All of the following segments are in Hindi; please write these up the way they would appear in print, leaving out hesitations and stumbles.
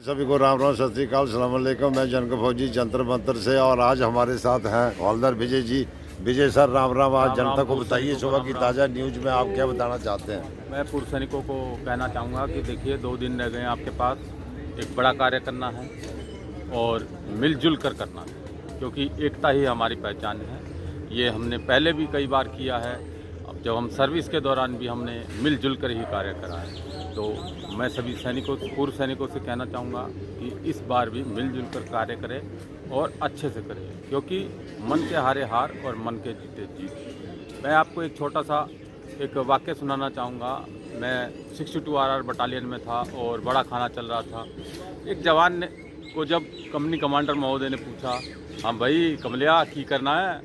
सभी को राम राम, सत श्री अकाल, सलाम अलैकुम। मैं जनक फौजी जंतर मंतर से, और आज हमारे साथ हैं हवलदार विजय जी। विजय सर, राम राम। आज जनता को बताइए सुबह की ताज़ा न्यूज में आप क्या बताना चाहते हैं? मैं पूर्व सैनिकों को कहना चाहूँगा कि देखिए 2 दिन रह गए हैं आपके पास। एक बड़ा कार्य करना है और मिलजुल कर करना है, क्योंकि एकता ही हमारी पहचान है। ये हमने पहले भी कई बार किया है। अब जब हम सर्विस के दौरान भी हमने मिलजुल कर ही कार्य करा है, तो मैं सभी सैनिकों, पूर्व सैनिकों से कहना चाहूँगा कि इस बार भी मिलजुल कर कार्य करें और अच्छे से करें, क्योंकि मन के हारे हार और मन के जीते जीत। मैं आपको एक छोटा सा एक वाक्य सुनाना चाहूँगा। मैं 62 RR बटालियन में था और बड़ा खाना चल रहा था। एक जवान ने को जब कंपनी कमांडर महोदय ने पूछा, हाँ भाई कमलिया की करना है,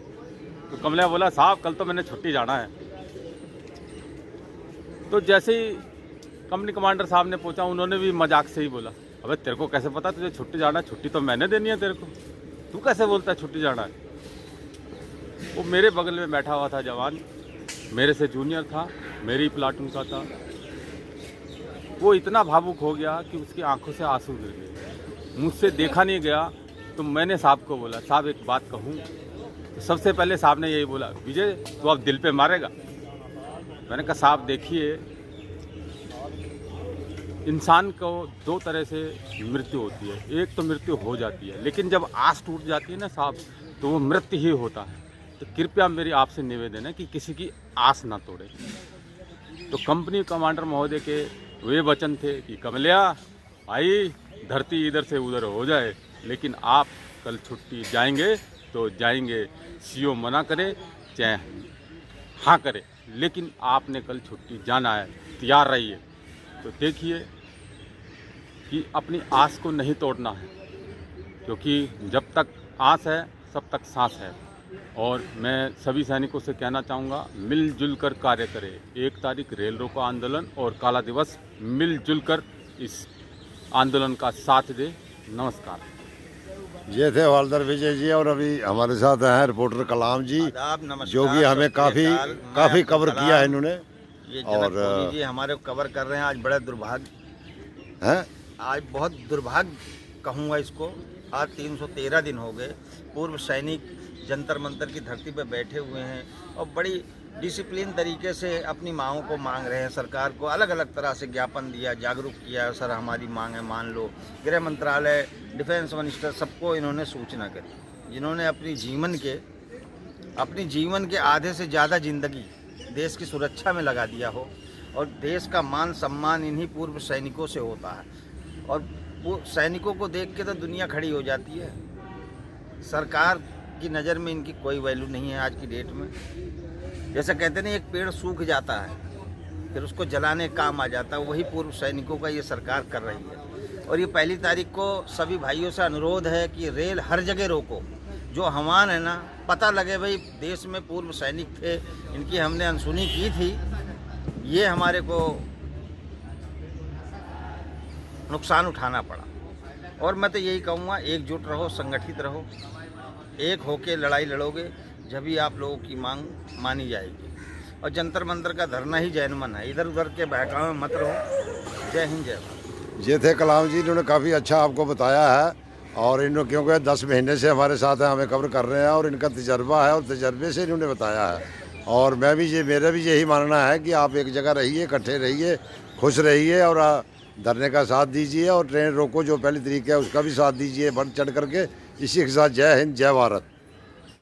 तो कमलिया बोला साहब कल तो मैंने छुट्टी जाना है। तो जैसे ही कंपनी कमांडर साहब ने पूछा, उन्होंने भी मजाक से ही बोला, अबे तेरे को कैसे पता तुझे छुट्टी जाना है? छुट्टी तो मैंने देनी है तेरे को, तू कैसे बोलता है छुट्टी जाना है? वो मेरे बगल में बैठा हुआ था जवान, मेरे से जूनियर था, मेरी प्लाटून का था। वो इतना भावुक हो गया कि उसकी आंखों से आंसू गिर गए। मुझसे देखा नहीं गया, तो मैंने साहब को बोला, साहब एक बात कहूँ? तो सबसे पहले साहब ने यही बोला, विजय तू अब दिल पे मारेगा? मैंने कहा साहब देखिए, इंसान को 2 तरह से मृत्यु होती है। एक तो मृत्यु हो जाती है, लेकिन जब आस टूट जाती है ना साहब, तो वो मृत्यु ही होता है। तो कृपया मेरी आपसे निवेदन है कि किसी की आस ना तोड़े। तो कंपनी कमांडर महोदय के वे वचन थे कि कमलिया भाई धरती इधर से उधर हो जाए, लेकिन आप कल छुट्टी जाएंगे तो जाएंगे, सीओ मना करे चाहे हाँ करे, लेकिन आपने कल छुट्टी जाना है, तैयार रहिए। तो देखिए कि अपनी आस को नहीं तोड़ना है, क्योंकि जब तक आस है सब तक सांस है। और मैं सभी सैनिकों से कहना चाहूँगा, मिलजुल कर कार्य करें। 1 तारीख रेल रोको आंदोलन और काला दिवस, मिलजुल कर इस आंदोलन का साथ दे। नमस्कार। ये थे हवलदार विजय जी, और अभी हमारे साथ हैं रिपोर्टर कलाम जी, जो कि हमें काफ़ी कवर किया है इन्होंने। ये जनक फौजी जी हमारे को कवर कर रहे हैं। आज बड़ा दुर्भाग्य है, आज बहुत दुर्भाग्य कहूँगा इसको। आज 313 दिन हो गए पूर्व सैनिक जंतर मंतर की धरती पर बैठे हुए हैं और बड़ी डिसिप्लिन तरीके से अपनी मांगों को मांग रहे हैं। सरकार को अलग अलग तरह से ज्ञापन दिया, जागरूक किया, सर हमारी मांग है मान लो। गृह मंत्रालय, डिफेंस मिनिस्टर, सबको इन्होंने सूचना करी। जिन्होंने अपनी जीवन के आधे से ज़्यादा जिंदगी देश की सुरक्षा में लगा दिया हो, और देश का मान सम्मान इन्हीं पूर्व सैनिकों से होता है। और सैनिकों को देख के तो दुनिया खड़ी हो जाती है। सरकार की नज़र में इनकी कोई वैल्यू नहीं है आज की डेट में। जैसा कहते नहीं, एक पेड़ सूख जाता है फिर उसको जलाने काम आ जाता है, वही पूर्व सैनिकों का ये सरकार कर रही है। और ये 1 तारीख को सभी भाइयों से अनुरोध है कि रेल हर जगह रोको। जो हवान है ना, पता लगे भाई देश में पूर्व सैनिक थे, इनकी हमने अनसुनी की थी, ये हमारे को नुकसान उठाना पड़ा। और मैं तो यही कहूँगा, एकजुट रहो, संगठित रहो, एक होके लड़ाई लड़ोगे जब भी आप लोगों की मांग मानी जाएगी। और जंतर मंतर का धरना ही जैनमन है, इधर उधर के बहकावे में मत रहो। जय हिंद, जय भारत। ये थे कलाम जी, इन्होंने काफ़ी अच्छा आपको बताया है। और इन्होंने क्योंकि 10 महीने से हमारे साथ हैं, हमें कवर कर रहे हैं, और इनका तजर्बा है और तजर्बे से इन्होंने बताया है। और मेरा भी यही मानना है कि आप एक जगह रहिए, इकट्ठे रहिए, खुश रहिए, और धरने का साथ दीजिए, और ट्रेन रोको जो पहली तरीका है उसका भी साथ दीजिए, बढ़ चढ़ करके। इसी के साथ जय हिंद, जय भारत।